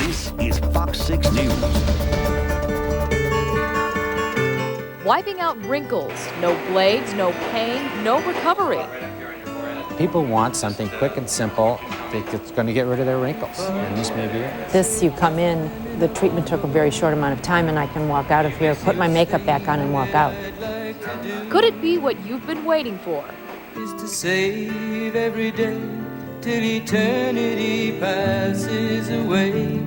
This is Fox 6 News. Wiping out wrinkles, no blades, no pain, no recovery. People want something quick and simple that's going to get rid of their wrinkles, and this may be it. This, you come in, the treatment took a very short amount of time, and I can walk out of here, put my makeup back on, and walk out. Could it be what you've been waiting for? Is to save every day till eternity passes away.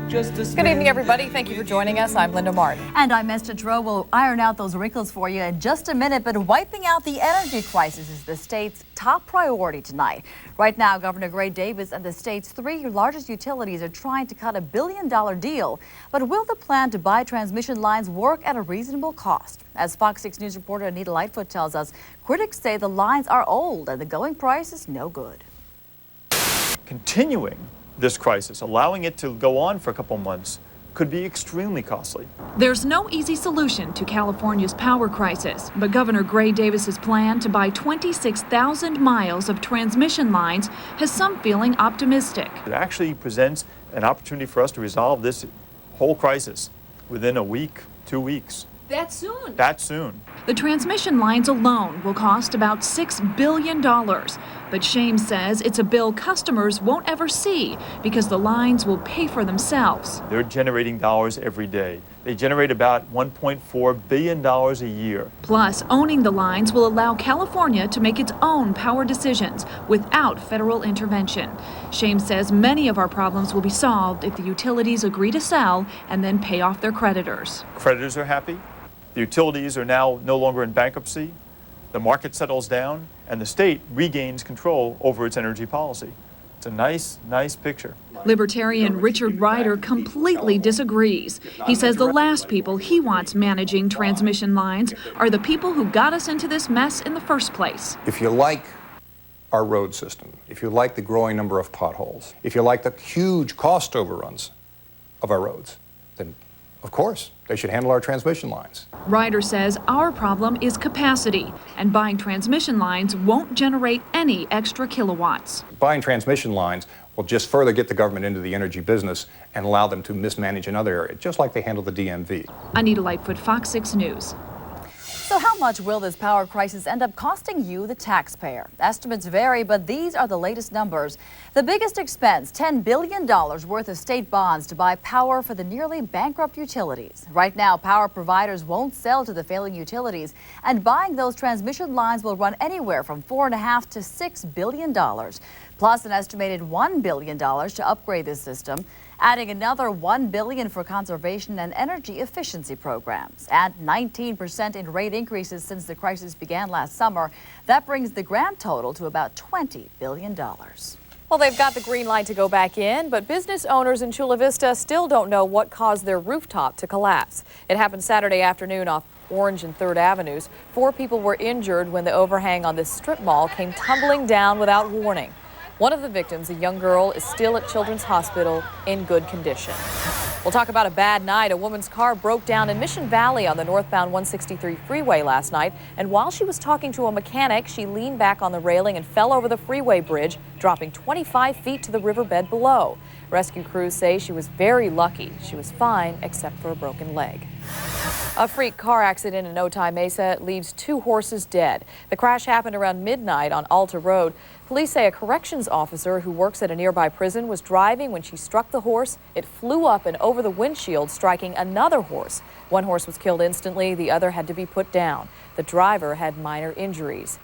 Good evening, everybody. Thank you for joining us. I'm Linda Martin. And I'm Esther Dro. We'll iron out those wrinkles for you in just a minute, but wiping out the energy crisis is the state's top priority tonight. Right now, Governor Gray Davis and the state's three largest utilities are trying to cut a $1 billion deal. But will the plan to buy transmission lines work at a reasonable cost? As Fox 6 News reporter Anita Lightfoot tells us, critics say the lines are old and the going price is no good. Continuing this crisis, allowing it to go on for a couple months, could be extremely costly. There's no easy solution to California's power crisis, but Governor Gray Davis's plan to buy 26,000 miles of transmission lines has some feeling optimistic. It actually presents an opportunity for us to resolve this whole crisis within a week, 2 weeks. That soon? That soon. The transmission lines alone will cost about $6 billion. But Shame says it's a bill customers won't ever see because the lines will pay for themselves. They're generating dollars every day. They generate about $1.4 billion a year. Plus, owning the lines will allow California to make its own power decisions without federal intervention. Shame says many of our problems will be solved if the utilities agree to sell and then pay off their creditors. Creditors are happy. The utilities are now no longer in bankruptcy. The market settles down, and the state regains control over its energy policy. It's a nice picture. Libertarian Richard Ryder completely disagrees. He says the last people he wants managing transmission lines are the people who got us into this mess in the first place. If you like our road system, if you like the growing number of potholes, if you like the huge cost overruns of our roads, then of course, they should handle our transmission lines. Ryder says our problem is capacity, and buying transmission lines won't generate any extra kilowatts. Buying transmission lines will just further get the government into the energy business and allow them to mismanage another area, just like they handle the DMV. Anita Lightfoot, Fox 6 News. So how much will this power crisis end up costing you, the taxpayer? Estimates vary, but these are the latest numbers. The biggest expense, $10 billion worth of state bonds to buy power for the nearly bankrupt utilities. Right now, power providers won't sell to the failing utilities, and buying those transmission lines will run anywhere from $4.5 to $6 billion, plus an estimated $1 billion to upgrade this system, adding another $1 billion for conservation and energy efficiency programs. At 19% in rate increases since the crisis began last summer, that brings the grand total to about $20 billion. Well, they've got the green light to go back in, but business owners in Chula Vista still don't know what caused their rooftop to collapse. It happened Saturday afternoon off Orange and 3rd Avenues. 4 people were injured when the overhang on this strip mall came tumbling down without warning. One of the victims, a young girl, is still at Children's Hospital in good condition. We'll talk about a bad night. A woman's car broke down in Mission Valley on the northbound 163 freeway last night. And while she was talking to a mechanic, she leaned back on the railing and fell over the freeway bridge, dropping 25 feet to the riverbed below. Rescue crews say she was very lucky. She was fine except for a broken leg. A freak car accident in Otay Mesa leaves 2 horses dead. The crash happened around midnight on Alta Road. Police say a corrections officer who works at a nearby prison was driving when she struck the horse. It flew up and over the windshield, striking another horse. One horse was killed instantly. The other had to be put down. The driver had minor injuries.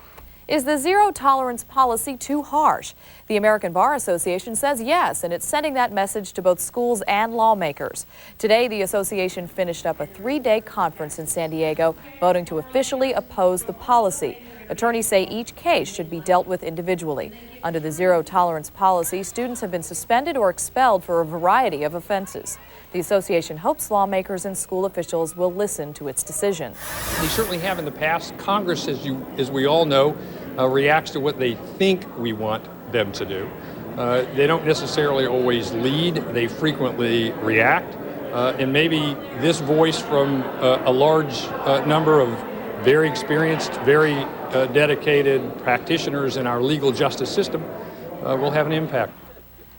Is the zero tolerance policy too harsh? The American Bar Association says yes, and it's sending that message to both schools and lawmakers. Today, the association finished up a 3-day conference in San Diego, voting to officially oppose the policy. Attorneys say each case should be dealt with individually. Under the zero tolerance policy, students have been suspended or expelled for a variety of offenses. The association hopes lawmakers and school officials will listen to its decision. They certainly have in the past. Congress, as we all know, reacts to what they think we want them to do. They don't necessarily always lead. They frequently react. And maybe this voice from a large number of very experienced, very dedicated practitioners in our legal justice system will have an impact.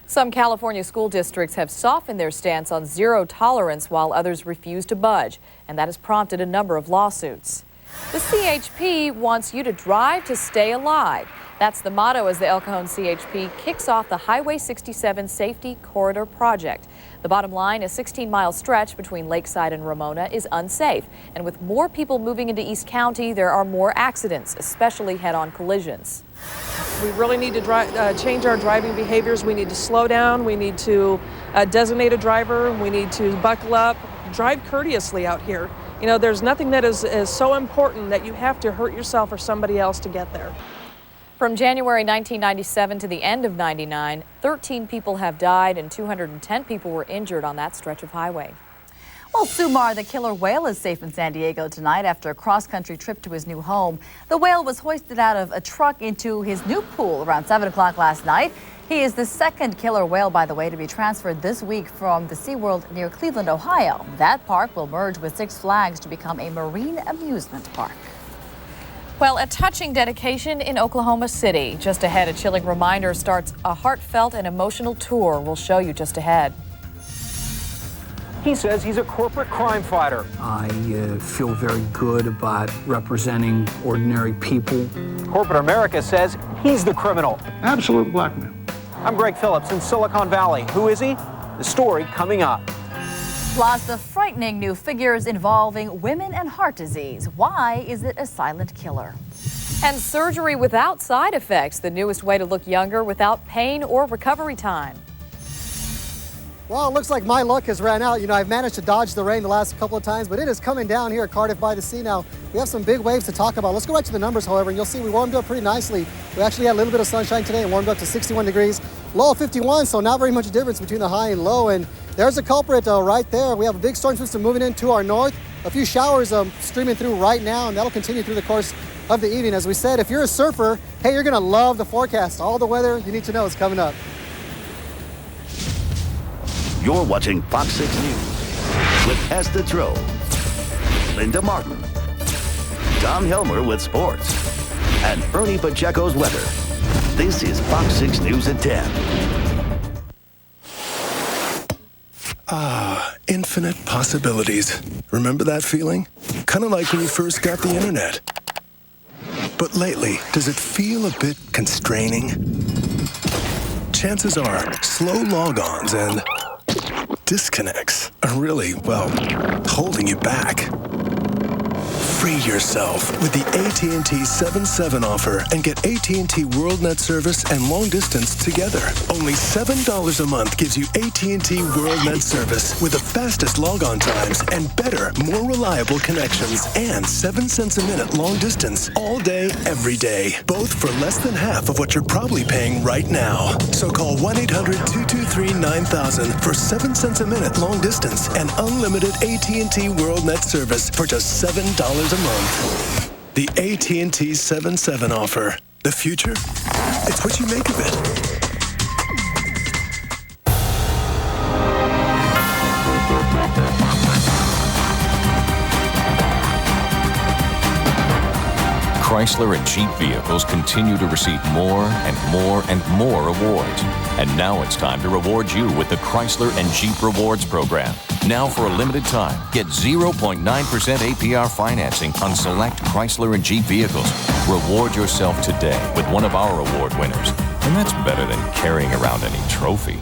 Some California school districts have softened their stance on zero tolerance while others refuse to budge, and that has prompted a number of lawsuits. The CHP wants you to drive to stay alive. That's the motto as the El Cajon CHP kicks off the Highway 67 Safety Corridor project. The bottom line, a 16-mile stretch between Lakeside and Ramona is unsafe. And with more people moving into East County, there are more accidents, especially head-on collisions. We really need to change our driving behaviors. We need to slow down. We need to designate a driver. We need to buckle up, drive courteously out here. You know, there's nothing that is so important that you have to hurt yourself or somebody else to get there. From January 1997 to the end of '99, 13 people have died and 210 people were injured on that stretch of highway. Well, Sumar, the killer whale, is safe in San Diego tonight after a cross-country trip to his new home. The whale was hoisted out of a truck into his new pool around 7 o'clock last night. He is the second killer whale, by the way, to be transferred this week from the SeaWorld near Cleveland, Ohio. That park will merge with Six Flags to become a marine amusement park. Well, a touching dedication in Oklahoma City. Just ahead, a chilling reminder starts a heartfelt and emotional tour. We'll show you just ahead. He says he's a corporate crime fighter. I feel very good about representing ordinary people. Corporate America says he's the criminal. Absolute blackmail. I'm Greg Phillips in Silicon Valley. Who is he? The story coming up. Plus, the frightening new figures involving women and heart disease. Why is it a silent killer? And surgery without side effects, the newest way to look younger without pain or recovery time. Well, it looks like my luck has ran out. You know, I've managed to dodge the rain the last couple of times, but it is coming down here at Cardiff by the Sea now. We have some big waves to talk about. Let's go right to the numbers, however, and you'll see we warmed up pretty nicely. We actually had a little bit of sunshine today and warmed up to 61 degrees. Low of 51, so not very much difference between the high and low. And there's a culprit right there. We have a big storm system moving in to our north. A few showers streaming through right now, and that'll continue through the course of the evening. As we said, if you're a surfer, hey, you're gonna love the forecast. All the weather you need to know is coming up. You're watching Fox 6 News with Esther Troe, Linda Martin, Tom Helmer with sports, and Ernie Pacheco's weather. This is Fox 6 News at 10. Ah, infinite possibilities. Remember that feeling? Kind of like when you first got the internet. But lately, does it feel a bit constraining? Chances are, slow logons and disconnects are really, well, holding you back. Free yourself with the AT&T 7-7 offer and get AT&T WorldNet service and long distance together. Only $7 a month gives you AT&T WorldNet service with the fastest logon times and better, more reliable connections and 7 cents a minute long distance all day, every day. Both for less than half of what you're probably paying right now. So call 1-800-223-9000 for 7 cents a minute long distance and unlimited AT&T WorldNet service for just $7 a month. The AT&T 7-7 offer. The future? It's what you make of it. Chrysler and Jeep vehicles continue to receive more and more and more awards. And now it's time to reward you with the Chrysler and Jeep Rewards program. Now for a limited time, get 0.9% APR financing on select Chrysler and Jeep vehicles. Reward yourself today with one of our award winners. And that's better than carrying around any trophy.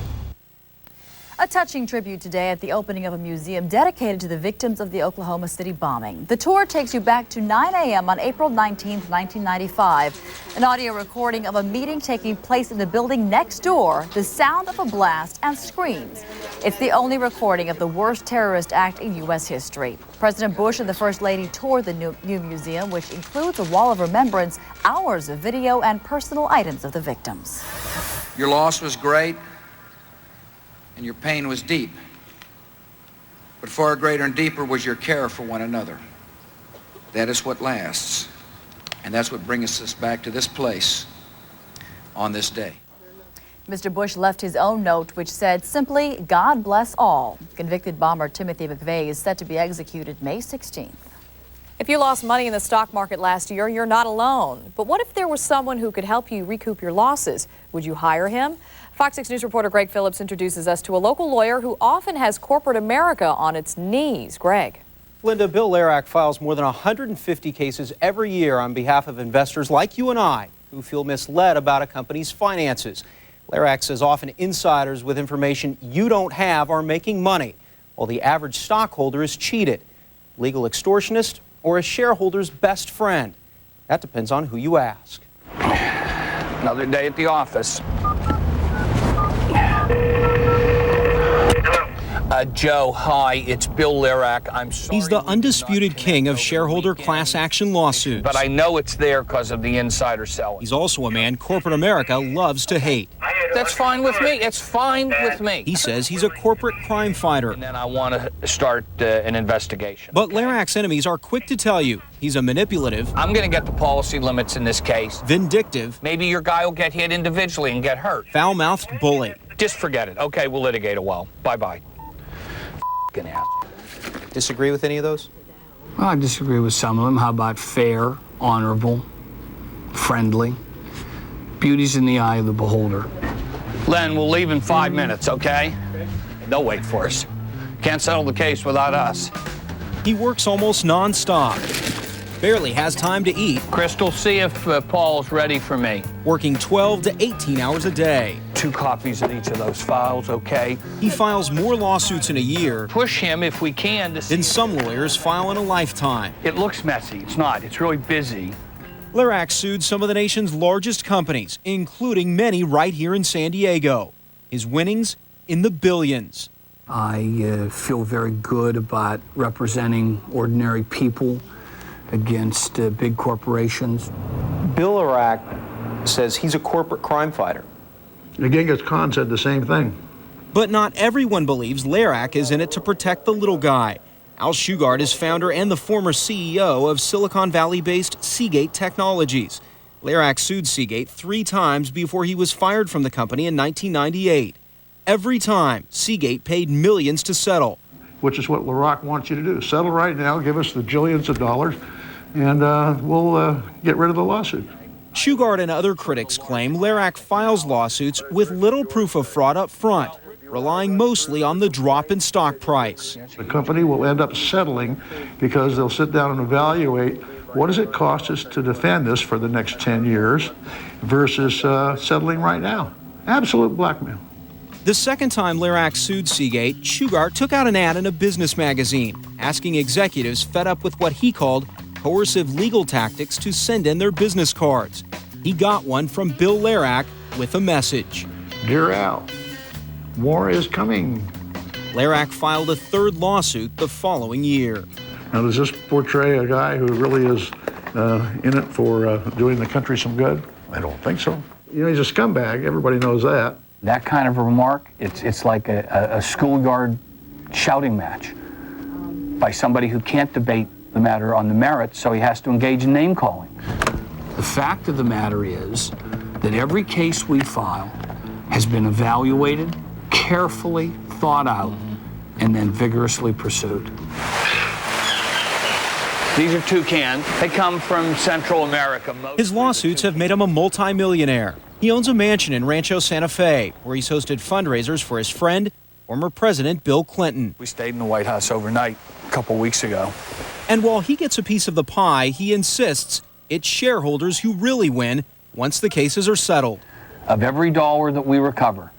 A touching tribute today at the opening of a museum dedicated to the victims of the Oklahoma City bombing. The tour takes you back to 9 a.m. on April 19, 1995. An audio recording of a meeting taking place in the building next door, the sound of a blast and screams. It's the only recording of the worst terrorist act in U.S. history. President Bush and the First Lady toured the new museum, which includes a wall of remembrance, hours of video, and personal items of the victims. Your loss was great, and your pain was deep. But far greater and deeper was your care for one another. That is what lasts. And that's what brings us back to this place on this day. Mr. Bush left his own note, which said simply, God bless all. Convicted bomber Timothy McVeigh is set to be executed May 16th. If you lost money in the stock market last year, you're not alone. But what if there was someone who could help you recoup your losses? Would you hire him? Fox 6 News reporter Greg Phillips introduces us to a local lawyer who often has corporate America on its knees. Greg. Linda, Bill Larack files more than 150 cases every year on behalf of investors like you and I who feel misled about a company's finances. Larack says often insiders with information you don't have are making money, while the average stockholder is cheated. Legal extortionist or a shareholder's best friend? That depends on who you ask. Another day at the office. Joe, hi, it's Bill Larack. I'm sorry. He's the undisputed king of shareholder class action lawsuits. But I know it's there because of the insider selling. He's also a man corporate America loves to hate. That's fine with me. It's fine with me. He says he's a corporate crime fighter. And then I want to start an investigation. But Larack's enemies are quick to tell you he's a manipulative. I'm going to get the policy limits in this case. Vindictive. Maybe your guy will get hit individually and get hurt. Foul-mouthed bully. Just forget it. Okay, we'll litigate a while. Bye-bye. Disagree with any of those? Well, I disagree with some of them. How about fair, honorable, friendly? Beauty's in the eye of the beholder. Len, we'll leave in 5 minutes, okay? They'll wait for us. Can't settle the case without us. He works almost non-stop. Barely has time to eat. Crystal, see if Paul's ready for me. Working 12 to 18 hours a day. 2 copies of each of those files, okay? He files more lawsuits in a year. Push him if we can to see. Than some lawyers file in a lifetime. It looks messy. It's not. It's really busy. Larack sued some of the nation's largest companies, including many right here in San Diego. His winnings in the billions. I feel very good about representing ordinary people against big corporations. Bill Larack says he's a corporate crime fighter. Genghis Khan said the same thing. But not everyone believes Larack is in it to protect the little guy. Al Shugart is founder and the former CEO of Silicon Valley-based Seagate Technologies. Larack sued Seagate 3 times before he was fired from the company in 1998. Every time, Seagate paid millions to settle. Which is what Larack wants you to do. Settle right now, give us the jillions of dollars, and we'll get rid of the lawsuit. Shugart and other critics claim Larack files lawsuits with little proof of fraud up front, relying mostly on the drop in stock price. The company will end up settling because they'll sit down and evaluate what does it cost us to defend this for the next 10 years versus settling right now. Absolute blackmail. The second time Larack sued Seagate, Shugart took out an ad in a business magazine, asking executives fed up with what he called coercive legal tactics to send in their business cards. He got one from Bill Larack with a message. Dear Al, more is coming. Larack filed a 3rd lawsuit the following year. Now, does this portray a guy who really is in it for doing the country some good? I don't think so. You know, he's a scumbag. Everybody knows that. That kind of a remark, it's like a schoolyard shouting match by somebody who can't debate the matter on the merits, so he has to engage in name-calling. The fact of the matter is that every case we file has been evaluated, carefully thought out, and then vigorously pursued. These are toucans. They come from Central America. His lawsuits have made him a multimillionaire. He owns a mansion in Rancho Santa Fe, where he's hosted fundraisers for his friend, former President Bill Clinton. We stayed in the White House overnight a couple weeks ago. And while he gets a piece of the pie, he insists it's shareholders who really win once the cases are settled. Of every dollar that we recover,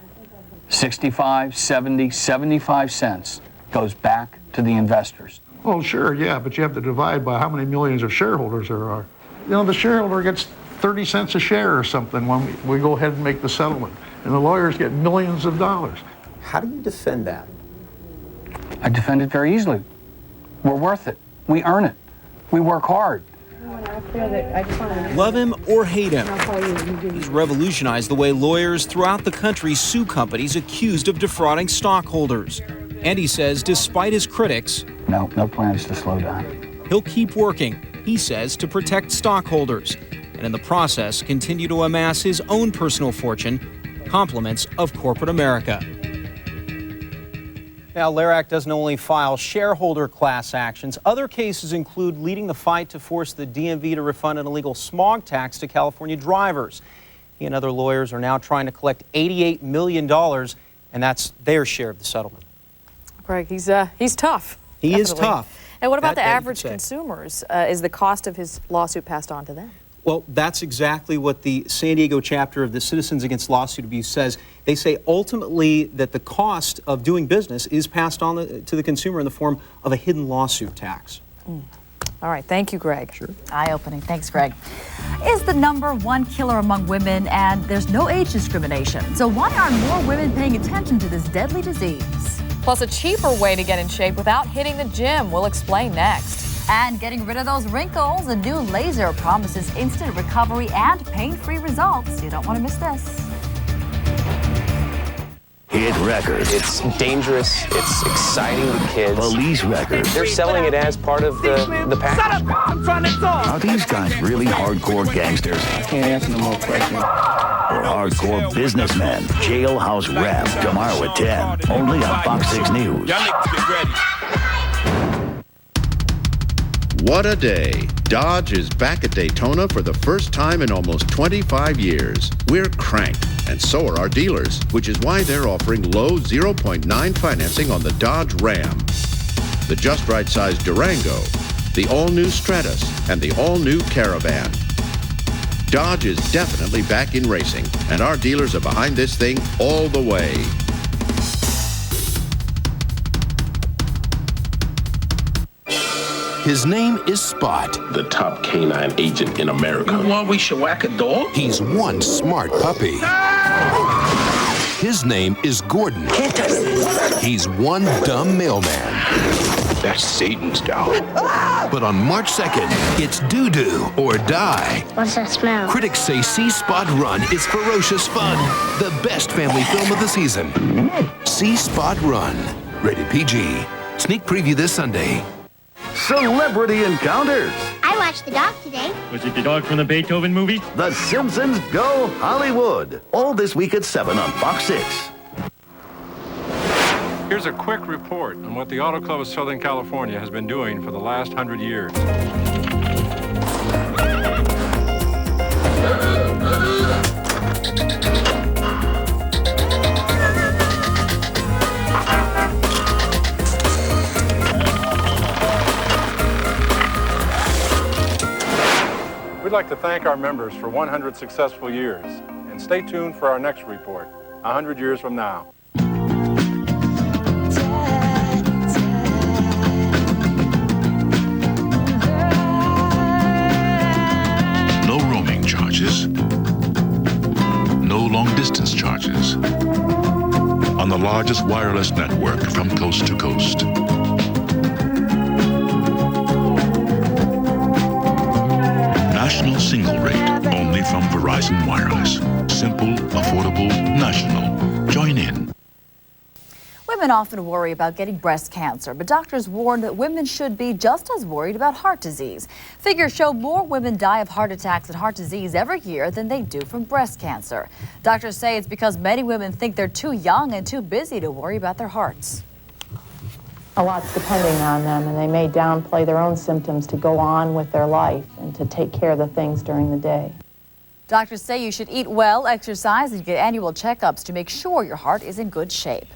65, 70, 75 cents goes back to the investors. Well, sure, yeah, but you have to divide by how many millions of shareholders there are. You know, the shareholder gets 30 cents a share or something when we go ahead and make the settlement, and the lawyers get millions of dollars. How do you defend that? I defend it very easily. We're worth it. We earn it. We work hard. Love him or hate him, he's revolutionized the way lawyers throughout the country sue companies accused of defrauding stockholders. And he says, despite his critics, no plans to slow down. He'll keep working, he says, to protect stockholders, and in the process continue to amass his own personal fortune, compliments of corporate America. Now, Larack doesn't only file shareholder class actions. Other cases include leading the fight to force the DMV to refund an illegal smog tax to California drivers. He and other lawyers are now trying to collect $88 million, and that's their share of the settlement. Greg, he's tough. He is tough. And what about the average consumers? Is the cost of his lawsuit passed on to them? Well, that's exactly what the San Diego chapter of the Citizens Against Lawsuit Abuse says. They say ultimately that the cost of doing business is passed on to the consumer in the form of a hidden lawsuit tax. All right, thank you, Greg. Sure. Eye-opening. Thanks, Greg. Is the #1 killer among women, and there's no age discrimination. So why aren't more women paying attention to this deadly disease? Plus, a cheaper way to get in shape without hitting the gym. We'll explain next. And getting rid of those wrinkles, a new laser promises instant recovery and pain-free results. You don't want to miss this. Hit records. It's dangerous. It's exciting to kids. Police records. They're selling it as part of the package. Are these guys really hardcore gangsters? I can't answer no more questions. Or hardcore businessmen? Jailhouse Rap tomorrow at 10. Only on Fox 6 News. What a day. Dodge is back at Daytona for the first time in almost 25 years. We're cranked, and so are our dealers, which is why they're offering low 0.9 financing on the Dodge Ram, the just right size Durango, the all-new Stratus, and the all-new Caravan. Dodge is definitely back in racing, and our dealers are behind this thing all the way. His name is Spot. The top canine agent in America. You want we should whack a dog? He's one smart puppy. His name is Gordon. He's one dumb mailman. That's Satan's dog. But on March 2nd, it's doo-doo or die. What's that smell? Critics say See Spot Run is ferocious fun. The best family film of the season. See Spot Run. Rated PG. Sneak preview this Sunday. Celebrity Encounters. I watched the dog today. Was it the dog from the Beethoven movie? The Simpsons Go Hollywood. All this week at 7 on Fox 6. Here's a quick report on what the Auto Club of Southern California has been doing for the last 100 years. We'd like to thank our members for 100 successful years, and stay tuned for our next report, 100 years from now. No roaming charges. No long-distance charges. On the largest wireless network from coast to coast. National single rate, only from Verizon Wireless. Simple, affordable, national. Join in. Women often worry about getting breast cancer, but doctors warn that women should be just as worried about heart disease. Figures show more women die of heart attacks and heart disease every year than they do from breast cancer. Doctors say it's because many women think they're too young and too busy to worry about their hearts. A lot's depending on them, and they may downplay their own symptoms to go on with their life and to take care of the things during the day. Doctors say you should eat well, exercise, and get annual checkups to make sure your heart is in good shape.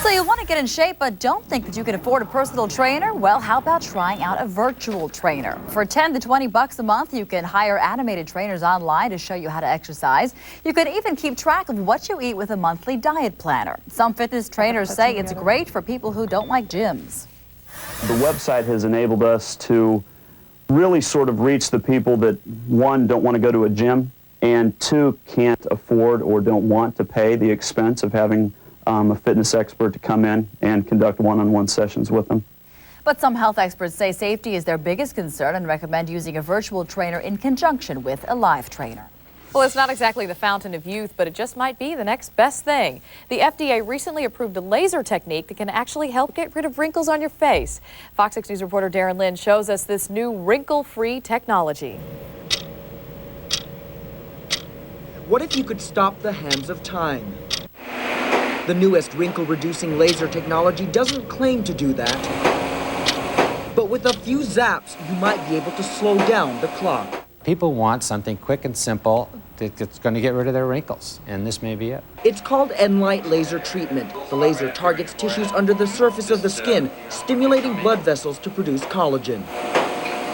So you want to get in shape but don't think that you can afford a personal trainer? Well, how about trying out a virtual trainer? For $10 to $20 a month, you can hire animated trainers online to show you how to exercise. You can even keep track of what you eat with a monthly diet planner. Some fitness trainers say it's great for people who don't like gyms. The website has enabled us to really sort of reach the people that, one, don't want to go to a gym, and two, can't afford or don't want to pay the expense of having a fitness expert to come in and conduct one-on-one sessions with them. But some health experts say safety is their biggest concern and recommend using a virtual trainer in conjunction with a live trainer. Well, it's not exactly the fountain of youth, but it just might be the next best thing. The FDA recently approved a laser technique that can actually help get rid of wrinkles on your face. Fox 6 News reporter Darren Lynn shows us this new wrinkle-free technology. What if you could stop the hands of time? The newest wrinkle-reducing laser technology doesn't claim to do that. But with a few zaps, you might be able to slow down the clock. People want something quick and simple it's going to get rid of their wrinkles, and this may be it. It's called Enlight laser treatment. The laser targets tissues under the surface of the skin, stimulating blood vessels to produce collagen.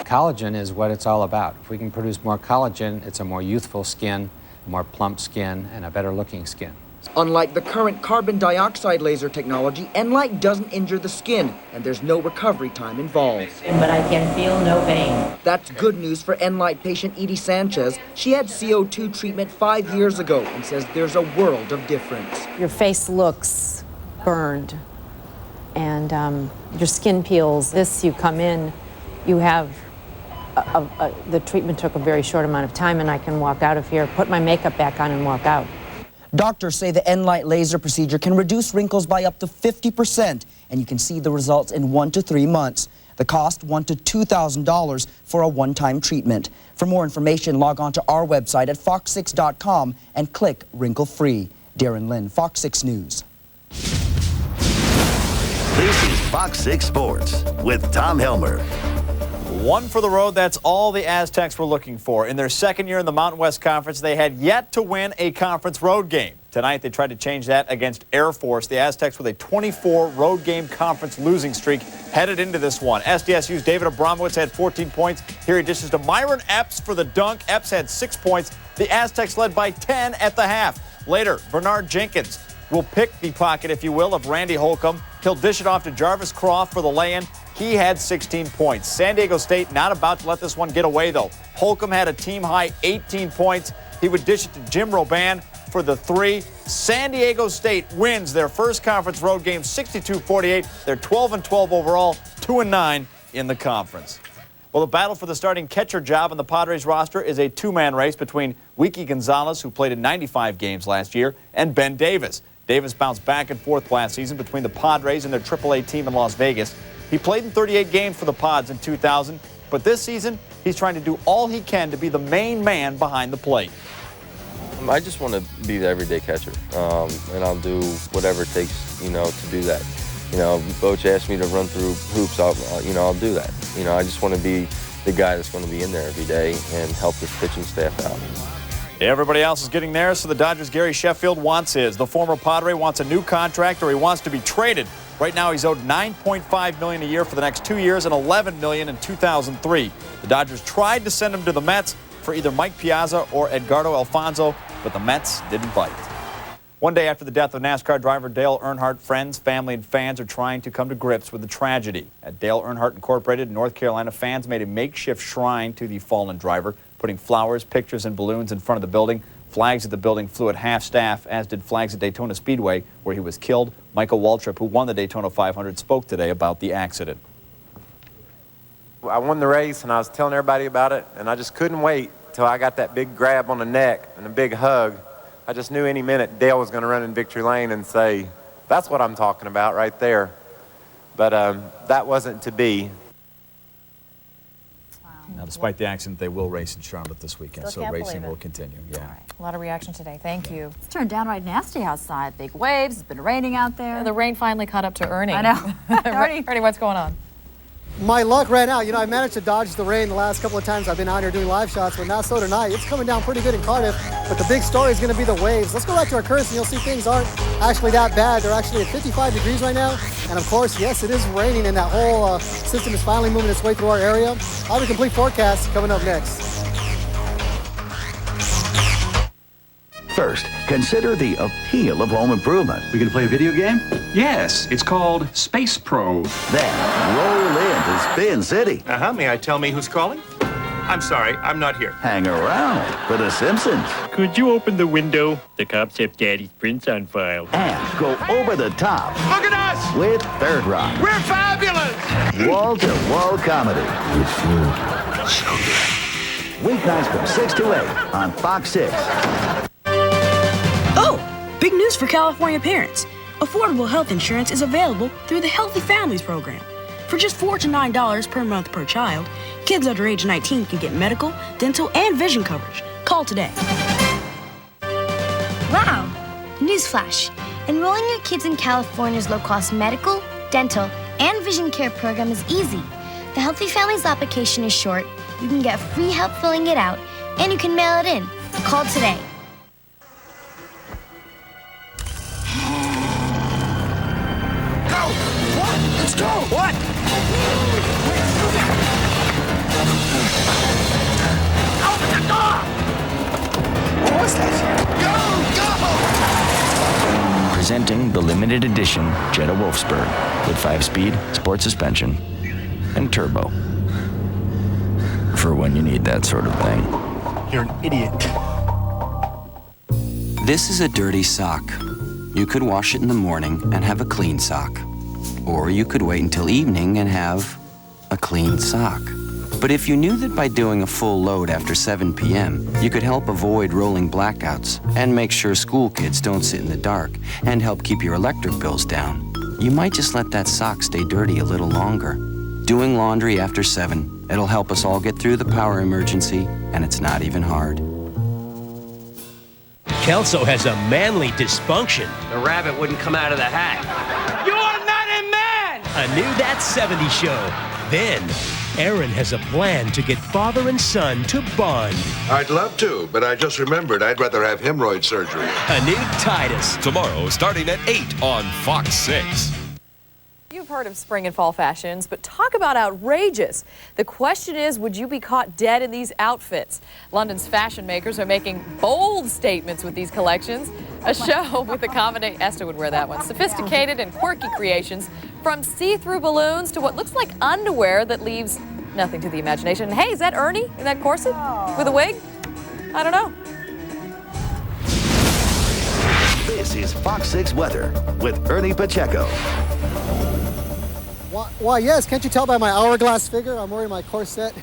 Collagen is what it's all about. If we can produce more collagen, it's a more youthful skin, a more plump skin, and a better looking skin. Unlike the current carbon dioxide laser technology, Enlight doesn't injure the skin, and there's no recovery time involved. But I can feel no pain. That's good news for Enlight patient Edie Sanchez. She had CO2 treatment 5 years ago and says there's a world of difference. Your face looks burned, and your skin peels. This, you come in, you have the treatment took a very short amount of time, and I can walk out of here, put my makeup back on, and walk out. Doctors say the Enlight laser procedure can reduce wrinkles by up to 50%, and you can see the results in 1 to 3 months. The cost, $1,000 to $2,000 for a one-time treatment. For more information, log on to our website at fox6.com and click Wrinkle Free. Darren Lynn, Fox 6 News. This is Fox 6 Sports with Tom Helmer. One for the road, that's all the Aztecs were looking for. In their second year in the Mountain West Conference, they had yet to win a conference road game. Tonight, they tried to change that against Air Force. The Aztecs with a 24 road game conference losing streak headed into this one. SDSU's David Abramowitz had 14 points. Here he dishes to Myron Epps for the dunk. Epps had 6 points. The Aztecs led by 10 at the half. Later, Bernard Jenkins will pick the pocket, if you will, of Randy Holcomb. He'll dish it off to Jarvis Croft for the lay-in. He had 16 points. San Diego State not about to let this one get away, though. Holcomb had a team-high 18 points. He would dish it to Jim Roban for the 3. San Diego State wins their first conference road game 62-48. They're 12-12 overall, 2-9 in the conference. Well, the battle for the starting catcher job on the Padres roster is a two-man race between Wiki Gonzalez, who played in 95 games last year, and Ben Davis. Davis bounced back and forth last season between the Padres and their AAA team in Las Vegas. He played in 38 games for the Pods in 2000, but this season, he's trying to do all he can to be the main man behind the plate. I just want to be the everyday catcher, and I'll do whatever it takes, to do that. If Coach asks me to run through hoops, I'll do that. I just want to be the guy that's going to be in there every day and help this pitching staff out. Everybody else is getting there, so the Dodgers' Gary Sheffield wants his. The former Padre wants a new contract, or he wants to be traded. Right now, he's owed $9.5 million a year for the next 2 years and $11 million in 2003. The Dodgers tried to send him to the Mets for either Mike Piazza or Edgardo Alfonso, but the Mets didn't bite. One day after the death of NASCAR driver Dale Earnhardt, friends, family, and fans are trying to come to grips with the tragedy. At Dale Earnhardt Incorporated in North Carolina, fans made a makeshift shrine to the fallen driver, putting flowers, pictures, and balloons in front of the building. Flags at the building flew at half-staff, as did flags at Daytona Speedway, where he was killed. Michael Waltrip, who won the Daytona 500, spoke today about the accident. I won the race, and I was telling everybody about it, and I just couldn't wait till I got that big grab on the neck and a big hug. I just knew any minute Dale was going to run in victory lane and say, that's what I'm talking about right there. But that wasn't to be. Now, despite the accident, they will race in Charlotte this weekend, so racing will continue. Yeah. All right. A lot of reaction today. Thank you. It's turned downright nasty outside. Big waves. It's been raining out there. The rain finally caught up to Ernie. I know. Ernie, what's going on? My luck ran out. I managed to dodge the rain the last couple of times I've been out here doing live shots, but not so tonight. It's coming down pretty good in Cardiff, but the big story is going to be the waves. Let's go back to our curves and you'll see things aren't actually that bad. They're actually at 55 degrees right now. And of course, yes, it is raining and that whole system is finally moving its way through our area. I'll have a complete forecast coming up next. First, consider the appeal of home improvement. We can play a video game? Yes, it's called Space Pro. Then, roll into Spin City. May I tell me who's calling? I'm sorry, I'm not here. Hang around for The Simpsons. Could you open the window? The cops have Daddy's prints on file. And go over the top. Look at us! With Third Rock. We're fabulous! Wall-to-wall comedy. With food. So good. Weeknights from 6 to 8 on Fox 6. Big news for California parents. Affordable health insurance is available through the Healthy Families Program. For just $4 to $9 per month per child, kids under age 19 can get medical, dental, and vision coverage. Call today. Wow! Newsflash. Enrolling your kids in California's low-cost medical, dental, and vision care program is easy. The Healthy Families application is short, you can get free help filling it out, and you can mail it in. Call today. Go! What? Let's go! What? Open the door! What was that? Go! Go! Presenting the limited edition Jetta Wolfsburg with 5-speed, sport suspension, and turbo. For when you need that sort of thing. You're an idiot. This is a dirty sock. You could wash it in the morning and have a clean sock. Or you could wait until evening and have a clean sock. But if you knew that by doing a full load after 7 p.m., you could help avoid rolling blackouts and make sure school kids don't sit in the dark and help keep your electric bills down, you might just let that sock stay dirty a little longer. Doing laundry after 7, it'll help us all get through the power emergency, and it's not even hard. Kelso has a manly dysfunction. The rabbit wouldn't come out of the hat. You're not a man! A new That 70 show. Then, Aaron has a plan to get father and son to bond. I'd love to, but I just remembered I'd rather have hemorrhoid surgery. A new Titus. Tomorrow, starting at 8 on Fox 6. You've heard of spring and fall fashions, but talk about outrageous. The question is, would you be caught dead in these outfits? London's fashion makers are making bold statements with these collections. A show with a combination, Esther would wear that one, sophisticated and quirky creations, from see-through balloons to what looks like underwear that leaves nothing to the imagination. Hey, is that Ernie in that corset with a wig? I don't know. This is Fox 6 weather with Ernie Pacheco. Why, yes, can't you tell by my hourglass figure? I'm wearing my corset.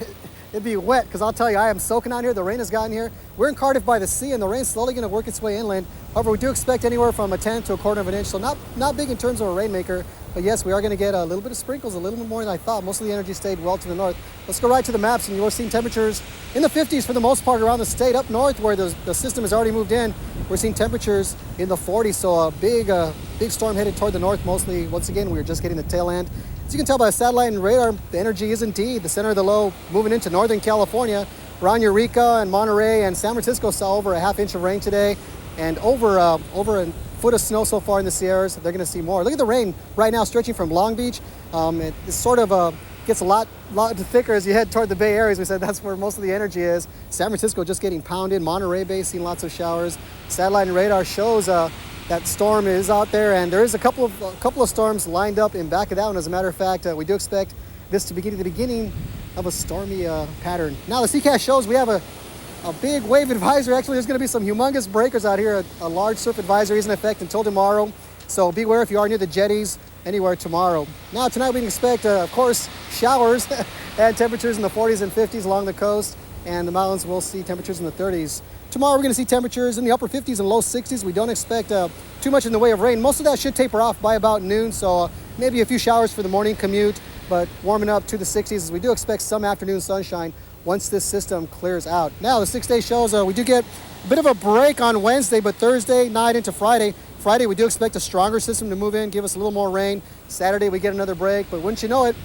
It'd be wet, because I'll tell you, I am soaking out here. The rain has gotten here. We're in Cardiff by the sea, and the rain's slowly going to work its way inland. However, we do expect anywhere from a 10th to a quarter of an inch, so not big in terms of a rainmaker. But yes, we are going to get a little bit of sprinkles, a little bit more than I thought. Most of the energy stayed well to the north. Let's go right to the maps, and you'll see temperatures in the 50s for the most part around the state. Up north, where the system has already moved in, we're seeing temperatures in the 40s. So a big storm headed toward the north mostly. Once again, we are just getting the tail end. As you can tell by the satellite and radar, the energy is indeed the center of the low moving into northern California. Around Eureka and Monterey and San Francisco saw over a half inch of rain today, and over a foot of snow so far in the Sierras. They're going to see more. Look at the rain right now stretching from Long Beach. It sort of gets a lot thicker as you head toward the Bay Area. As we said, that's where most of the energy is. San Francisco just getting pounded. Monterey Bay seeing lots of showers. Satellite and radar shows that storm is out there, and there is a couple of storms lined up in back of that one. As a matter of fact, we do expect this to be the beginning of a stormy pattern. Now the CCAS shows we have a big wave advisory. Actually, there's going to be some humongous breakers out here. A large surf advisory is in effect until tomorrow, so beware if you are near the jetties anywhere tomorrow. Now tonight we can expect, of course, showers and temperatures in the 40s and 50s along the coast, and the mountains will see temperatures in the 30s. Tomorrow we're going to see temperatures in the upper 50s and low 60s. We don't expect too much in the way of rain. Most of that should taper off by about noon, so maybe a few showers for the morning commute, but warming up to the 60s as we do expect some afternoon sunshine once this system clears out. Now the 6-day shows, we do get a bit of a break on Wednesday, but Thursday night into Friday we do expect a stronger system to move in, give us a little more rain. Saturday we get another break, but wouldn't you know it,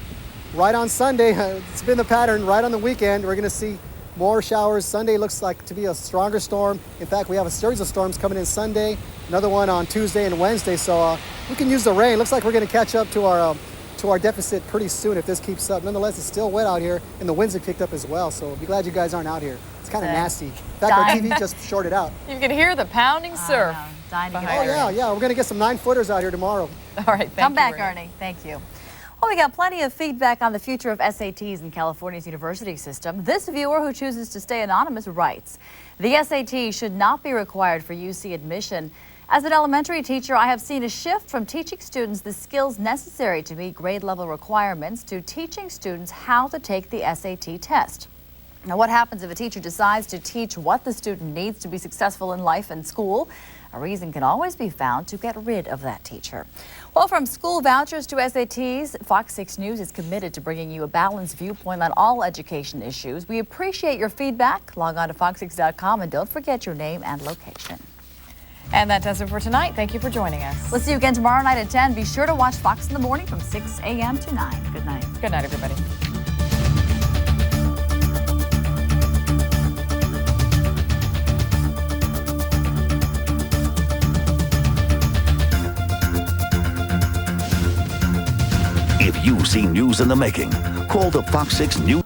right on Sunday, it's been the pattern, right on the weekend, we're going to see more showers. Sunday looks like to be a stronger storm. In fact, we have a series of storms coming in Sunday, another one on Tuesday and Wednesday, so we can use the rain. Looks like we're going to catch up to our deficit pretty soon if this keeps up. Nonetheless, it's still wet out here, and the winds have picked up as well, so be glad you guys aren't out here. It's kind of nasty. In fact, our TV just shorted out. You can hear the pounding surf. Yeah, we're going to get some 9-footers out here tomorrow. All right, Come back, Ernie. Thank you. Well, we got plenty of feedback on the future of SATs in California's university system. This viewer, who chooses to stay anonymous, writes, the SAT should not be required for UC admission. As an elementary teacher, I have seen a shift from teaching students the skills necessary to meet grade level requirements to teaching students how to take the SAT test. Now, what happens if a teacher decides to teach what the student needs to be successful in life and school? A reason can always be found to get rid of that teacher. Well, from school vouchers to SATs, Fox 6 News is committed to bringing you a balanced viewpoint on all education issues. We appreciate your feedback. Log on to fox6.com and don't forget your name and location. And that does it for tonight. Thank you for joining us. We'll see you again tomorrow night at 10. Be sure to watch Fox in the Morning from 6 a.m. to 9. Good night. Good night, everybody. you've seen news in the making, call the Fox 6 News.